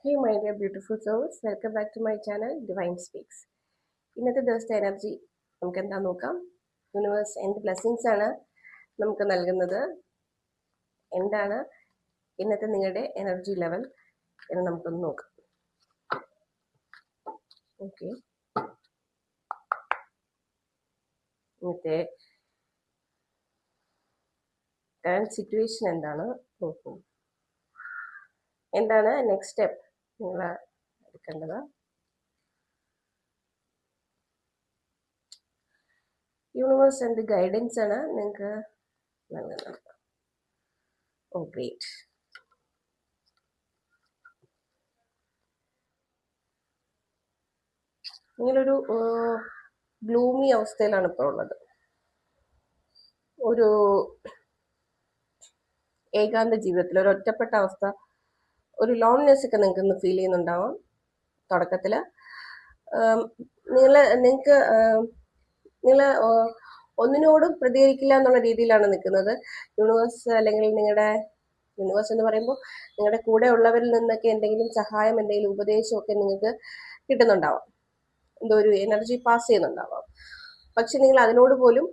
Hey, my dear beautiful souls, welcome back to my channel Divine Speaks. ഇന്നത്തെ ദിവസത്തെ energy നമുക്ക് എന്താ നോക്കാം. യൂണിവേഴ്സ് എന്ത് ബ്ലെസ്സിങ്സ് ആണ് നമുക്ക് നൽകുന്നത്, എന്താണ് ഇന്നത്തെ നിങ്ങളുടെ എനർജി ലെവൽ എന്ന് നമുക്കൊന്ന് നോക്കാം. ഓക്കെ, ഇന്നത്തെ കറണ്ട് സിറ്റുവേഷൻ എന്താണ് നോക്കും. എന്താണ് നെക്സ്റ്റ് സ്റ്റെപ്പ് നിങ്ങൾ എടുക്കേണ്ടത്. യൂണിവേഴ്സ് എന്ത് ഗൈഡൻസ് ആണ് നിങ്ങൾക്ക് നൽകുന്നത്. ഓ ഗ്രേറ്റ്. നിങ്ങളൊരു ഗ്ലൂമി അവസ്ഥയിലാണ് ഇപ്പോൾ ഉള്ളത്. ഒരു ഏകാന്ത ജീവിതത്തിൽ ഒരു ഒറ്റപ്പെട്ട അവസ്ഥ, ഒരു ലോൺനെസ് ഒക്കെ നിങ്ങൾക്ക് ഇന്ന് ഫീൽ ചെയ്യുന്നുണ്ടാവാം. തുടക്കത്തിൽ നിങ്ങൾക്ക് ഒന്നിനോടും പ്രതികരിക്കില്ല എന്നുള്ള രീതിയിലാണ് നിൽക്കുന്നത്. യൂണിവേഴ്സ് അല്ലെങ്കിൽ നിങ്ങളുടെ യൂണിവേഴ്സ് എന്ന് പറയുമ്പോൾ നിങ്ങളുടെ കൂടെ ഉള്ളവരിൽ നിന്നൊക്കെ എന്തെങ്കിലും സഹായം, എന്തെങ്കിലും ഉപദേശമൊക്കെ നിങ്ങൾക്ക് കിട്ടുന്നുണ്ടാവാം, എന്തോ ഒരു എനർജി പാസ് ചെയ്യുന്നുണ്ടാവാം. പക്ഷെ നിങ്ങൾ അതിനോട് പോലും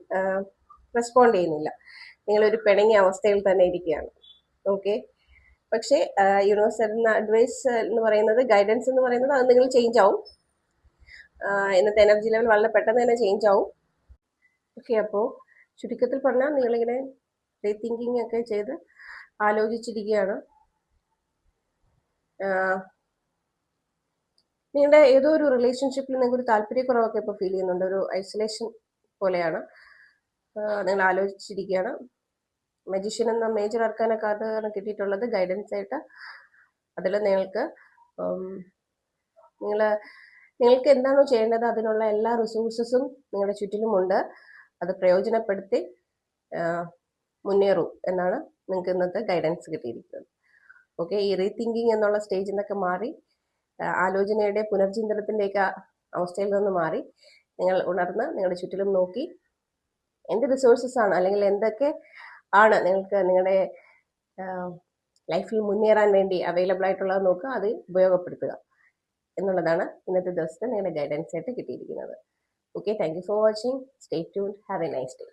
റെസ്പോണ്ട് ചെയ്യുന്നില്ല. നിങ്ങളൊരു പിണങ്ങിയ അവസ്ഥയിൽ തന്നെ ഇരിക്കുകയാണ്. ഓക്കെ, പക്ഷേ യൂണിവേഴ്സ് തരുന്ന അഡ്വൈസ് എന്ന് പറയുന്നത്, ഗൈഡൻസ് എന്ന് പറയുന്നത്, അത് നിങ്ങൾ ചേഞ്ച് ആവും. ഇന്നത്തെ എനർജി ലെവൽ വളരെ പെട്ടെന്ന് തന്നെ ചേഞ്ച് ആവും. ഓക്കെ, അപ്പോൾ ചുരുക്കത്തിൽ പറഞ്ഞാൽ നിങ്ങളിങ്ങനെ റീതിങ്കിങ് ഒക്കെ ചെയ്ത് ആലോചിച്ചിരിക്കുകയാണ്. നിങ്ങളുടെ ഏതോ ഒരു റിലേഷൻഷിപ്പിൽ നിങ്ങൾക്ക് ഒരു താല്പര്യക്കുറവൊക്കെ ഇപ്പോൾ ഫീൽ ചെയ്യുന്നുണ്ട്. ഒരു ഐസൊലേഷൻ പോലെയാണ് നിങ്ങൾ ആലോചിച്ചിരിക്കുകയാണ്. മജീഷ്യൻ എന്ന മേജർ അർക്കാന കാർഡാണ് കിട്ടിയിട്ടുള്ളത് ഗൈഡൻസ് ആയിട്ട്. അതിൽ നിങ്ങൾക്ക് എന്താണോ ചെയ്യേണ്ടത് അതിനുള്ള എല്ലാ റിസോഴ്സസും നിങ്ങളുടെ ചുറ്റിലുമുണ്ട്. അത് പ്രയോജനപ്പെടുത്തി മുന്നേറൂ എന്നാണ് നിങ്ങൾക്ക് ഇന്നത്തെ ഗൈഡൻസ് കിട്ടിയിരിക്കുന്നത്. ഓക്കെ, ഈ റീതിങ്കിങ് എന്നുള്ള സ്റ്റേജിൽ നിന്നൊക്കെ മാറി ആലോചനയുടെ പുനർചിന്തനത്തിൻ്റെയൊക്കെ അവസ്ഥയിൽ നിന്ന് മാറി നിങ്ങൾ ഉണർന്ന് നിങ്ങളുടെ ചുറ്റിലും നോക്കി എന്ത് റിസോഴ്സസ് ആണ്, അല്ലെങ്കിൽ എന്തൊക്കെ ആണ് നിങ്ങൾക്ക് നിങ്ങളുടെ ലൈഫിൽ മുന്നേറാൻ വേണ്ടി അവൈലബിൾ ആയിട്ടുള്ളത് നോക്കുക, അത് ഉപയോഗപ്പെടുത്തുക എന്നുള്ളതാണ് ഇന്നത്തെ ദിവസത്തെ നിങ്ങളുടെ ഗൈഡൻസ് ആയിട്ട് കിട്ടിയിരിക്കുന്നത്. Okay, thank you for watching. Stay tuned. Have A nice day.